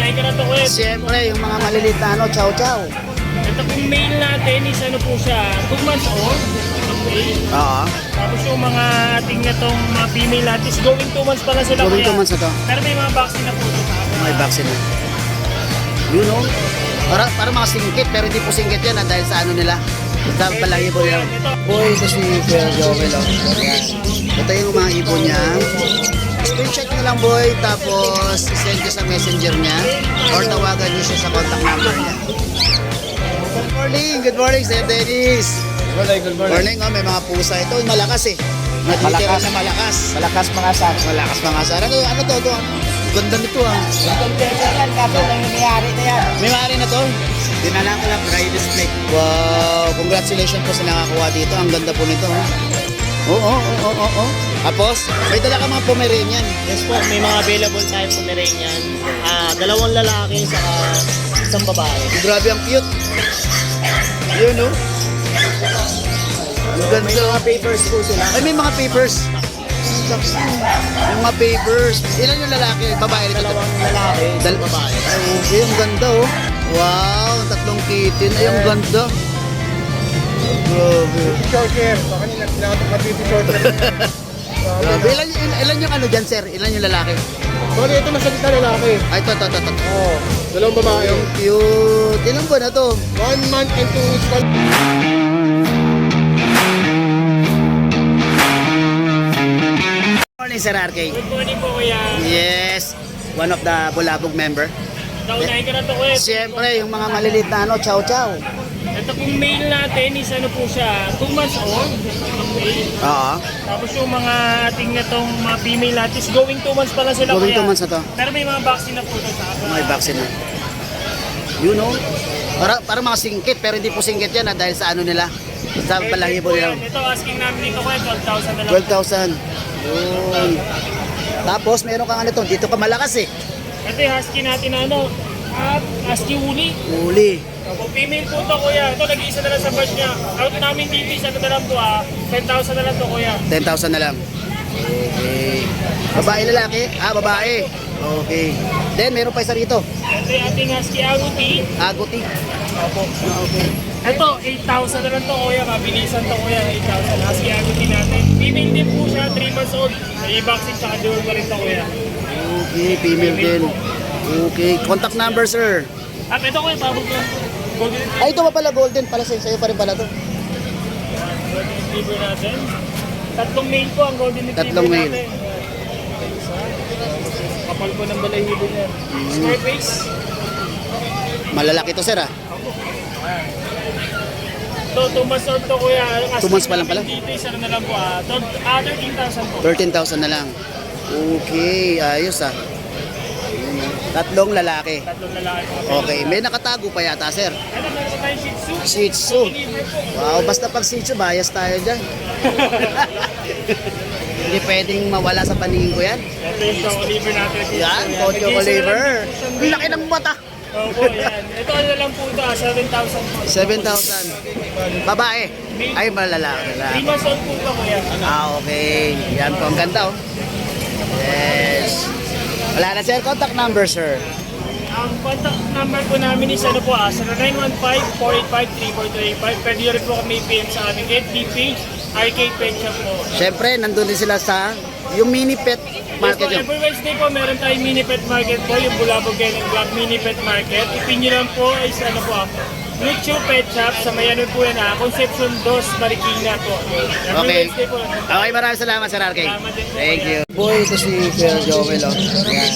Unahin ka na to, kuya. Siyempre, yung mga maliliit na ano, chow chow. Ito pong male natin is ano po siya, 2 months old. Okay. Oo. Tapos yung mga ating na tong mga female natin is going 2 months pa lang sila, Going kuya. 2 months na to. Pero may mga vaccine na po ito. May vaccine na. You know? Para mga singkit, pero hindi po singkit yan dahil sa ano nila. Sa balahibo nila. Boy, ito si Kuya Joel. Ayan. Ito yung mga ibon niya. Screenshot nyo lang boy, tapos send ko sa messenger niya or tawagan niyo siya sa contact number niya. Good morning, Sir Dennis. Good morning. Morning, may mga pusa ito, malakas eh. Natitira na malakas. Malakas mga asan. Malakas mga asar. Ano to? Ganda nito ah. Yan, kaso nangyayari na yan. May maaari na to. Dinala ko lang, dry display. Wow, congratulations po sa nakakuha dito. Ang ganda po nito. Oo. Tapos, may dala ka mga Pomeranian. Yes po, may mga available tayo Pomeranian. Dalawang lalaki sa isang babae. Grabe ang cute. Yun no? Ang ganda. May mga papers po sila. Ay, may mga papers. Yung mga papers. Ilan yung lalaki? Babae rin ito? Dalawang lalaki, isang babae. Ay, okay. Ang ganda oh. Wow, tatlong kitten. Ay, ang ganda. Grabe. Short hair. So, kanina, sinabi ko dito short hair. Grabe. Ilan yung ano dyan, sir? Ilan yung lalaki? Sorry, ito nasa gitna lalaki. Ay, ito. Oo. Dalawang babae. Ang cute. Ilan ba na to? 1 month and 2 weeks. Morning, Sir RK. Good morning po, kuya. Yes. One of the Bulabog member. Unahin ka na to, kuya. Siyempre, yung mga maliliit na ano, chow chow. Ito pong male natin is ano po siya, 2 months old. Okay. Oo. Tapos yung mga ating na tong mga female natin is going 2 months pa lang sila, Going kuya. 2 months na to. Pero may mga vaccine na po ito sa akin. May vaccine na. You know? Para mga singkit, pero hindi po singkit yan dahil sa ano nila. Sa balahibo nila. Ito, asking namin dito kuya, 12,000 na lang. 12,000. Yun. Tapos meron kang ano to, dito ka malakas eh. Ito yung husky natin na ano, husky woolly. Uli. Kung female po ito kuya, ito nag-iisa na lang sa batch niya. Out namin dito, ano na lang po 10,000 na lang to kuya. 10,000 na lang. Okay. Babae lalaki? Babae. Okay. Then meron pa isa rito. Ito yung ating husky agouti. Agouti. Opo. Okay. Ito, 8,000 na lang to kuya, mabilisan to kuya, 8,000. Husky agouti natin. Female din po siya, 3 months old. May vaccine tsaka dual pa rin to kuya. Okay, female din. Okay, contact number sir. At ito kuya, pabog ko. Golden Ay, ito pa pala golden. Pala sa'yo pa rin pala to. Retriever natin. Tatlong male po ang golden retriever Tatlong male. natin. Kapal po ng balahibo niya. Square face. Malalaki to sir ah. Ito, 2 months old to kuya. 2 months pa lang pala. Dito, isa na lang po 13,000 po. 13,000 na lang. Okay, ayos ah. Tatlong lalaki. Tatlong lalaki po. Okay, may nakatago pa yata sir. Ano, meron pa tayong Shih Tzu. Shih Tzu. Deliver po. Wow, basta pag Shih Tzu, bias tayo dyan. Hindi pwedeng mawala sa paningin ko yan. Ito yung choco liver natin. Yan, Cocho Oliver. Ang laki ng mata. Opo, yan. Ito ano lang po ito, 7,000 po. 7,000. Babae. Ay, malalaki. 3 months old po ito kuya. Okay. Yan po, ang ganda oh. Yes. Wala na sir, contact number sir. Ang contact number po namin is ano po 0915-485-3425. Pwede nyo rin po kami PM sa aming FB page, Arcade Pet Shop po. Siyempre, nandun din sila sa yung mini pet market Yes yun. po, every Wednesday po meron tayong mini pet market po, yung Bulabog and Black mini pet market. Ipin nyo lang po is ano po, Lucho Pet Shop sa may ano po yan Concepcion 2, Marikina po. Every Okay. Wednesday po. Okay, maraming salamat Sir RK. Salamat din po. Thank you. Boy, ito si Kuya Joel oh. Ayan.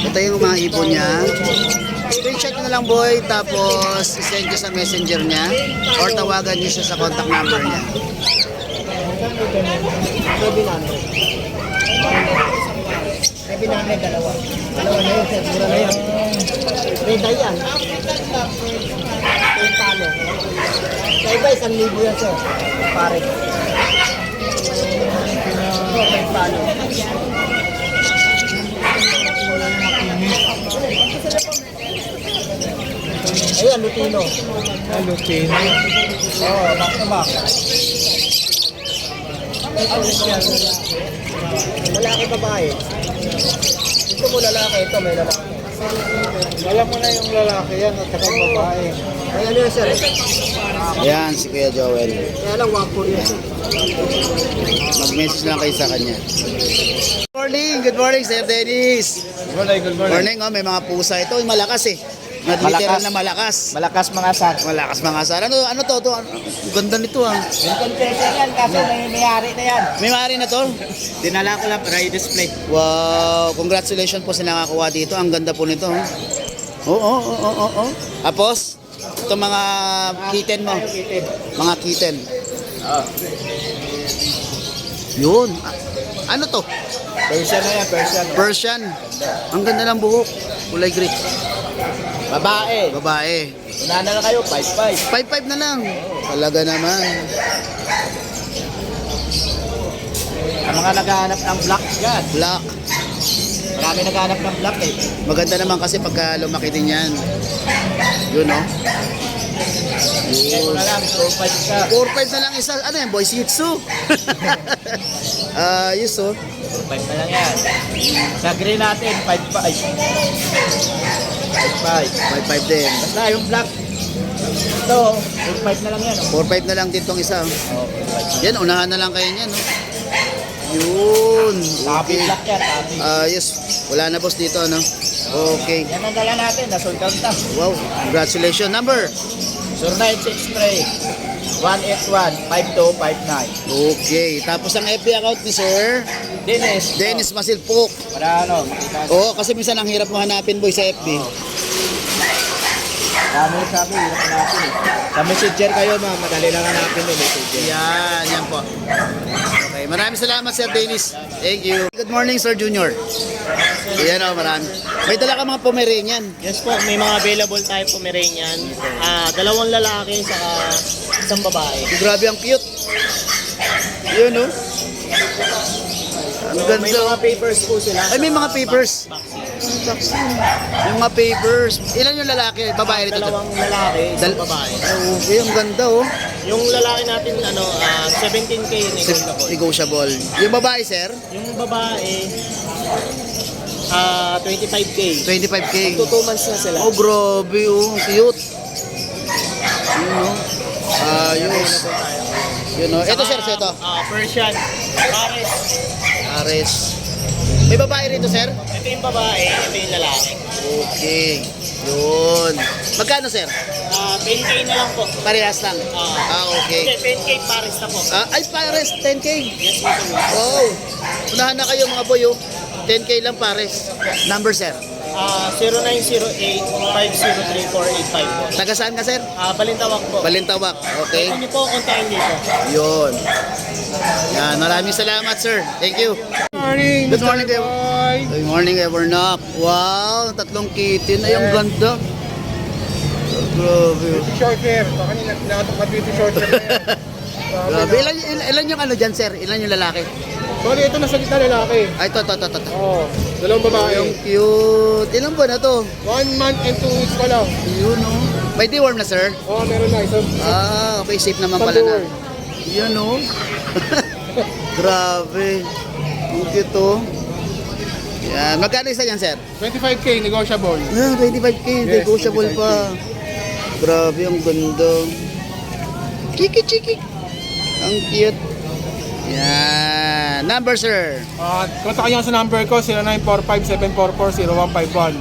Ito yung mga ibon niya. Screenshot nyo na lang boy, tapos send ko sa messenger niya or tawagan niyo siya sa contact number niya. Sabi namin dalawa. Dalawa na yun, sir. Mura na yun. Reda yan. Yung palo. Sa iba, 1,000 yan, sir. Pare. Ito, may palo. Ayan, Lutino. Lutino. Oo, back to back. Lalaki babae. Ito mo lalaki, ito may lalaki. Alam mo na yung lalaki yan at saka yung babae. Ay, ano yan, sir? Ayan, si Kuya Joel. Kaya lang, 1-4 yan, sir. Mag-message lang kayo sa kanya. Good morning, Sir Dennis. Good Morning, oh, may mga pusa. Ito, yung malakas eh. Literal na malakas. Malakas mga sar. Malakas mga sar. Ano to? Ang ganda nito ah. Yung confessor yan, kaso may-ari na yan. May maaari na to? Dinala ko lang para i-display. Wow, congratulations po sa nakakuha dito. Ang ganda po nito. Oo. Tapos, ito mga kitten mo. Mga kitten. Yun. Ano to? Persian na yan, Persian. Persian. Ang ganda ng buhok. Kulay gray. Babae. Babae. Una na lang kayo, 5-5. 5-5 na lang. Talaga naman. Ang mga naghahanap ng black yan. Black. Marami naghahanap ng black eh. Maganda naman kasi pagka lumaki din yan. Yun, no? Ito na lang, 4-5 ka. 4-5 na lang isa. Ano yan, boy? Shih Tzu. Ayos, oh. 4-5 na lang yan. Sa green natin, 5-5. 5-5. 5-5 din. Basta yung black. Ito, 4-5 na lang yan. 4-5 na lang din tong isa. Oh. Oh, 4-5. Yan, unahan na lang kayo niyan, no? Yun. Tapi Okay. black yan, tapi. Ayos. Wala na, boss, dito, no? Okay. Yan ang dala natin, nasold out na. Wow. Congratulations. Number? 0963-181-5259. Okay. Tapos ang FB account ni Sir Dennis Masilpok. Para ano, makita. Oo, kasi minsan ang hirap mo hanapin, boy, sa FB. Dami sabi, hirap natin eh. Sa messenger kayo, madali lang hanapin yung messenger. Yan po. Okay, maraming salamat, Sir Dennis. Thank you. Good morning, Sir Junior. Yan o, marami. May dala ka mga Pomeranian. Yes po, may mga available tayo Pomeranian. Dalawang lalaki saka isang babae. Grabe ang cute. Yun o. Ang So, may ganda. mga papers po sila. Ay, may mga papers. Yung mga papers. Ilan yung lalaki? Babae rito. Dalawang lalaki, isang Dal- babae. Okay, ang ganda oh. Yung lalaki natin, 17K negotiable. Negotiable. Yung babae, sir? Yung babae, 25K. 25K. 2 months na sila. Oh, grabe oh. Cute. Yun oh. Ayos. Yun oh. Ito, sir, ito. Persian, Pares. Ares. May babae rito, sir? Ito yung babae, ito yung lalaki. Okay. Yun. Magkano, sir? 10K na lang po. Parehas lang. Hindi, Okay. 10K Pares na po. Ay, pares. 10K. Yes, ito. Wow. Unahan na kayo, mga boy oh. 10K lang pares. Number, sir? 0908-503-4854 po. Taga saan ka, sir? Balintawak po. Balintawak. Okay. Pwede niyo po kontakin dito. Yun. Yan, maraming salamat, sir. Thank you. Morning, Good morning, kayo. Good morning, Evernock. Wow, 3 kitten. Ay, ang ganda. Grabe. Short hair. Kanina, pinatok ka dito short hair na yan. Grabe. Ilan yung ano dyan, sir? Ilan yung lalaki? Sorry, ito nasa gitna lalaki. Ay, ito. Oo, dalawang babae. Yung cute. Ilan ba na to? 1 month and 2 weeks pa lang. Yun, oh. May deworm na, sir? Oo, meron na. Isang Okay. Safe naman pala na. deworm. Yun, oh. Grabe. Ang cute, oh. Yan. Magkano isa yan, sir? 25K, negotiable. 25K. Yes, Negotiable 25K. pa. Grabe, ang ganda. Chiki. Ang cute. Yan. Number, sir. Kontakin nyo sa number ko, 0945-744-0151.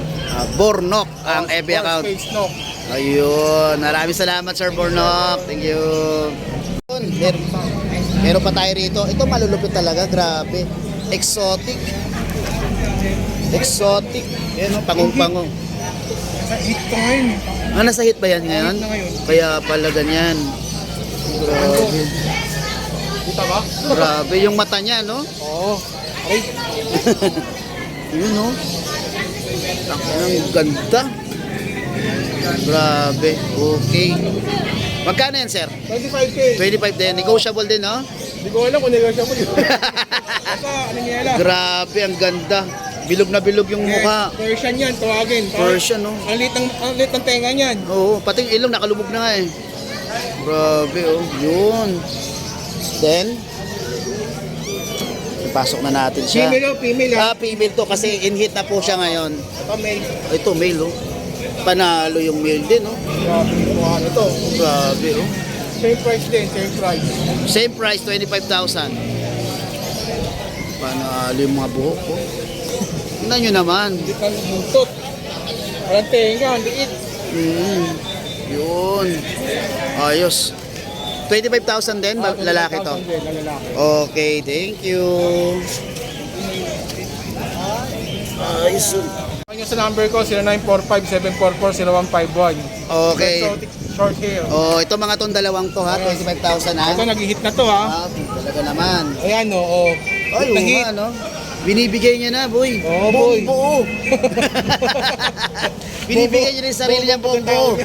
Bornok ang FB account. Space no. Ayun. Maraming salamat, Sir Bornok. Thank you. Meron pa tayo rito. Ito malulupit talaga. Grabe. Exotic. Yan, oh, pangong-pangong. Sa hit ko ngayon. Nasa hit ba yan ngayon? Hit na ngayon. Kaya pala ganyan. Grabe. Kita ba? Grabe yung mata niya, no? Oo. Aray. Yun, no? Ang ganda. Grabe. Okay. Magkano yan, sir? 25K. 25 din. Negotiable din, no? Hindi ko alam kung negotiable yun. Basta, ano niya lang. Grabe, ang ganda. Bilog na bilog yung mukha. Persian yan, tawagin. Persian, no? Ang lit ng tenga niyan. Oo, pati yung ilong nakalubog na nga eh. Grabe, oh. Yun. Then, Pasok na natin siya. Female o female ha? Female to kasi in hit na po siya ngayon. Ito male. Ito, male, oh. Panalo yung male din, oh. Grabe yung ano to. Grabe, oh. Same price din, same price. Same price, 25,000. Panalo yung mga buhok, oh. Tingnan nyo naman. Hindi ka buntot. Parang tenga, ang liit. Yun. Ayos. 25,000 din, lalaki to. 1,000 din, na lalaki. Okay, thank you. Ayos. Yung sa number ko, 0945-744-0151. Okay. Exotic short hair. Oh, ito mga tong dalawang to ha, 25,000 ha. Ito, nag-hit na to ha. Talaga naman. Ayan o, oh. Ay, oo Nag-hit. nga, no? Binibigay niya na, boy. Oo, boy. Buo. Binibigay niya na yung sarili niya buong buo.